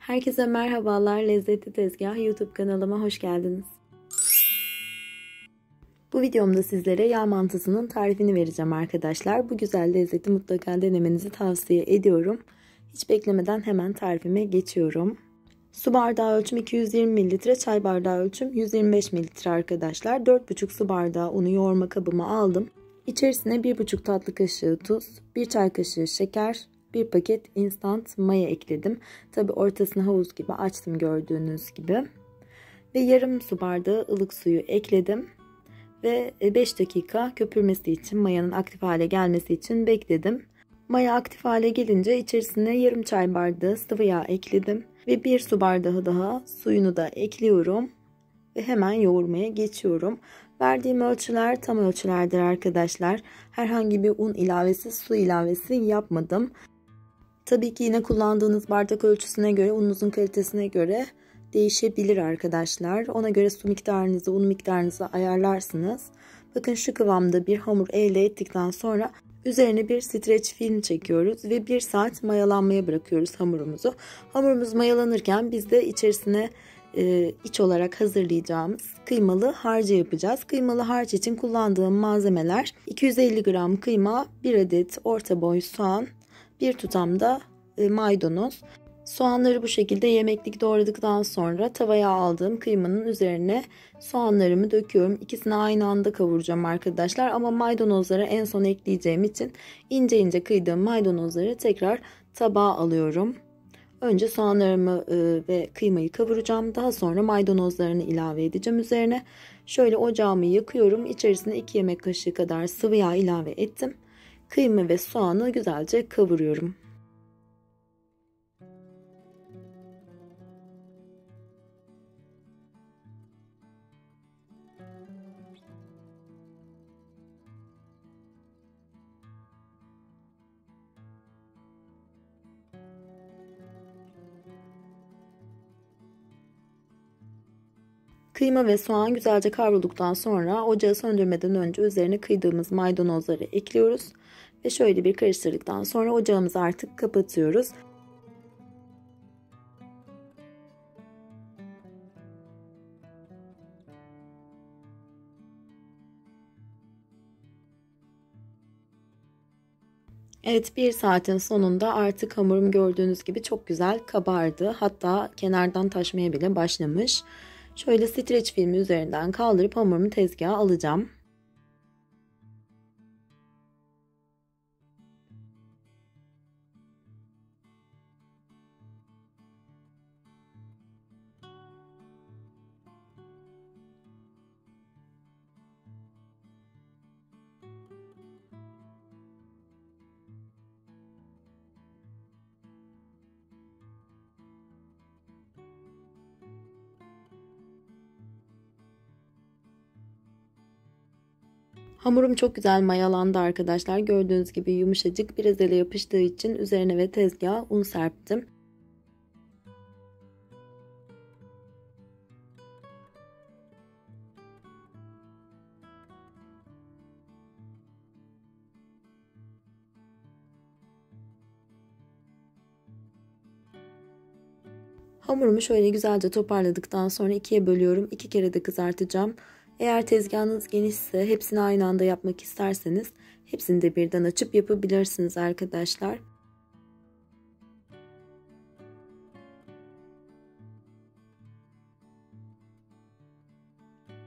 Herkese merhabalar. Lezzetli Tezgah YouTube kanalıma hoş geldiniz. Bu videomda sizlere yağ mantısının tarifini vereceğim arkadaşlar. Bu güzel lezzeti mutlaka denemenizi tavsiye ediyorum. Hiç beklemeden hemen tarifime geçiyorum. Su bardağı ölçüm 220 ml, çay bardağı ölçüm 125 ml arkadaşlar. 4,5 su bardağı unu yoğurma kabıma aldım. İçerisine 1,5 tatlı kaşığı tuz, 1 çay kaşığı şeker, 1 paket instant maya ekledim. Tabi ortasını havuz gibi açtım gördüğünüz gibi. Ve yarım su bardağı ılık suyu ekledim. Ve 5 dakika köpürmesi için, mayanın aktif hale gelmesi için bekledim. Maya aktif hale gelince içerisine yarım çay bardağı sıvı yağ ekledim. Ve 1 su bardağı daha suyunu da ekliyorum. Ve hemen yoğurmaya geçiyorum. Verdiğim ölçüler tam ölçülerdir arkadaşlar. Herhangi bir un ilavesi, su ilavesi yapmadım. Tabii ki yine kullandığınız bardak ölçüsüne göre, ununuzun kalitesine göre değişebilir arkadaşlar. Ona göre su miktarınızı, un miktarınızı ayarlarsınız. Bakın şu kıvamda bir hamur elde ettikten sonra üzerine bir streç film çekiyoruz ve 1 saat mayalanmaya bırakıyoruz hamurumuzu. Hamurumuz mayalanırken biz de içerisine iç olarak hazırlayacağımız kıymalı harcı yapacağız. Kıymalı harç için kullandığım malzemeler 250 gram kıyma, 1 adet orta boy soğan, 1 tutam da maydanoz. Soğanları bu şekilde yemeklik doğradıktan sonra tavaya aldığım kıymanın üzerine soğanlarımı döküyorum. İkisini aynı anda kavuracağım arkadaşlar. Ama maydanozları en son ekleyeceğim için ince ince kıydığım maydanozları tekrar tabağa alıyorum. Önce soğanlarımı ve kıymayı kavuracağım. Daha sonra maydanozlarını ilave edeceğim üzerine. Şöyle ocağımı yakıyorum. İçerisine 2 yemek kaşığı kadar sıvı yağ ilave ettim. Kıyma ve soğanı güzelce kavuruyorum. Kıyma ve soğan güzelce kavrulduktan sonra ocağı söndürmeden önce üzerine kıydığımız maydanozları ekliyoruz. Ve şöyle bir karıştırdıktan sonra ocağımızı artık kapatıyoruz. Evet, 1 saatin sonunda artık hamurum gördüğünüz gibi çok güzel kabardı. Hatta kenardan taşmaya bile başlamış. Şöyle streç filmi üzerinden kaldırıp hamurumu tezgaha alacağım. Hamurum çok güzel mayalandı arkadaşlar. Gördüğünüz gibi yumuşacık, biraz ele yapıştığı için üzerine ve tezgaha un serptim. Hamurumu şöyle güzelce toparladıktan sonra ikiye bölüyorum. 2 kere de kızartacağım. Eğer tezgahınız genişse, hepsini aynı anda yapmak isterseniz hepsini de birden açıp yapabilirsiniz arkadaşlar.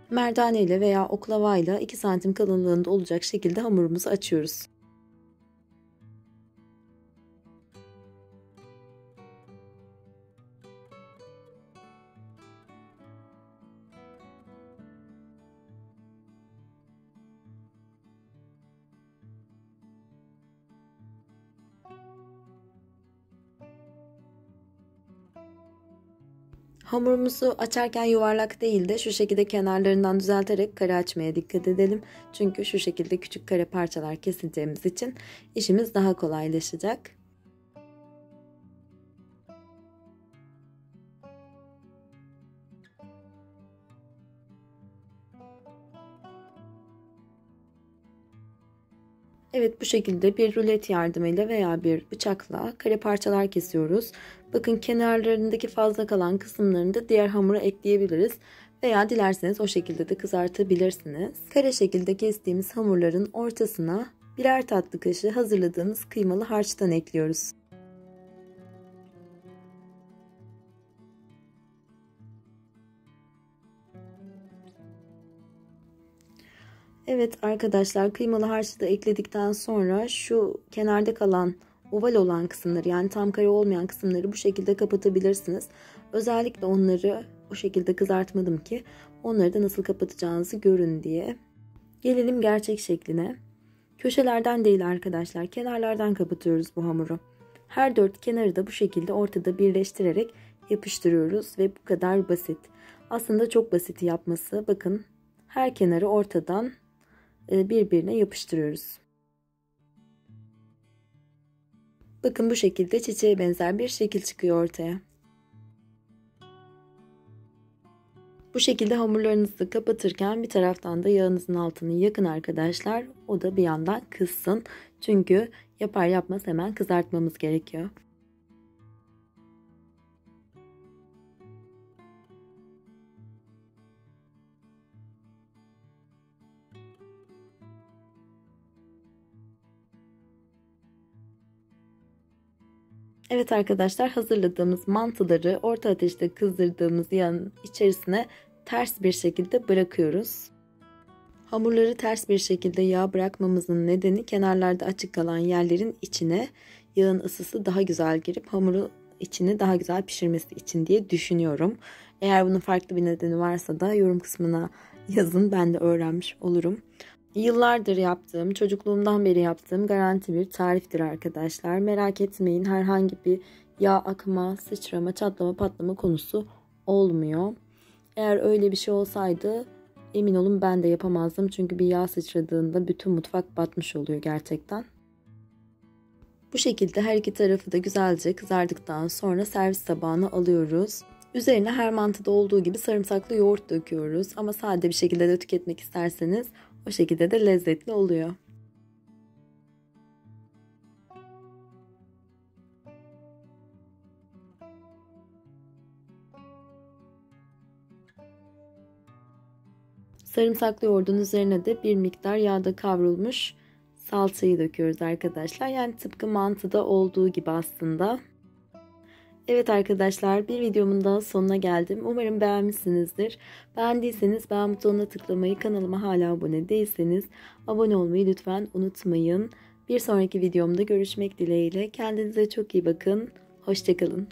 Merdane ile veya oklavayla 2 santim kalınlığında olacak şekilde hamurumuzu açıyoruz. Hamurumuzu açarken yuvarlak değil de şu şekilde kenarlarından düzelterek kare açmaya dikkat edelim. Çünkü şu şekilde küçük kare parçalar keseceğimiz için işimiz daha kolaylaşacak. Evet, bu şekilde bir rulet yardımıyla veya bir bıçakla kare parçalar kesiyoruz. Bakın kenarlarındaki fazla kalan kısımlarını da diğer hamura ekleyebiliriz. Veya dilerseniz o şekilde de kızartabilirsiniz. Kare şekilde kestiğimiz hamurların ortasına birer tatlı kaşığı hazırladığımız kıymalı harçtan ekliyoruz. Evet arkadaşlar, kıymalı harcı da ekledikten sonra şu kenarda kalan oval olan kısımları, yani tam kare olmayan kısımları bu şekilde kapatabilirsiniz. Özellikle onları o şekilde kızartmadım ki onları da nasıl kapatacağınızı görün diye. Gelelim gerçek şekline. Köşelerden değil arkadaşlar, kenarlardan kapatıyoruz bu hamuru. Her dört kenarı da bu şekilde ortada birleştirerek yapıştırıyoruz ve bu kadar basit. Aslında çok basit yapması. Bakın, her kenarı ortadan birbirine yapıştırıyoruz. Bakın, bu şekilde çiçeğe benzer bir şekil çıkıyor ortaya. Bu şekilde hamurlarınızı kapatırken bir taraftan da yağınızın altını yakın arkadaşlar. O da bir yandan kızsın. Çünkü yapar yapmaz hemen kızartmamız gerekiyor. Evet arkadaşlar, hazırladığımız mantıları orta ateşte kızdırdığımız yağın içerisine ters bir şekilde bırakıyoruz. Hamurları ters bir şekilde yağ bırakmamızın nedeni, kenarlarda açık kalan yerlerin içine yağın ısısı daha güzel girip hamuru içini daha güzel pişirmesi için diye düşünüyorum. Eğer bunun farklı bir nedeni varsa da yorum kısmına yazın, ben de öğrenmiş olurum. Yıllardır yaptığım, çocukluğumdan beri yaptığım garanti bir tariftir arkadaşlar. Merak etmeyin, herhangi bir yağ akma, sıçrama, çatlama, patlama konusu olmuyor. Eğer öyle bir şey olsaydı emin olun ben de yapamazdım. Çünkü bir yağ sıçradığında bütün mutfak batmış oluyor gerçekten. Bu şekilde her iki tarafı da güzelce kızardıktan sonra servis tabağına alıyoruz. Üzerine her mantıda olduğu gibi sarımsaklı yoğurt döküyoruz. Ama sade bir şekilde de tüketmek isterseniz o şekilde de lezzetli oluyor. Sarımsaklı yoğurdun üzerine de bir miktar yağda kavrulmuş salçayı döküyoruz arkadaşlar. Yani tıpkı mantıda olduğu gibi aslında. Evet arkadaşlar, bir videomun daha sonuna geldim. Umarım beğenmişsinizdir. Beğendiyseniz beğen butonuna tıklamayı, kanalıma hala abone değilseniz abone olmayı lütfen unutmayın. Bir sonraki videomda görüşmek dileğiyle. Kendinize çok iyi bakın. Hoşça kalın.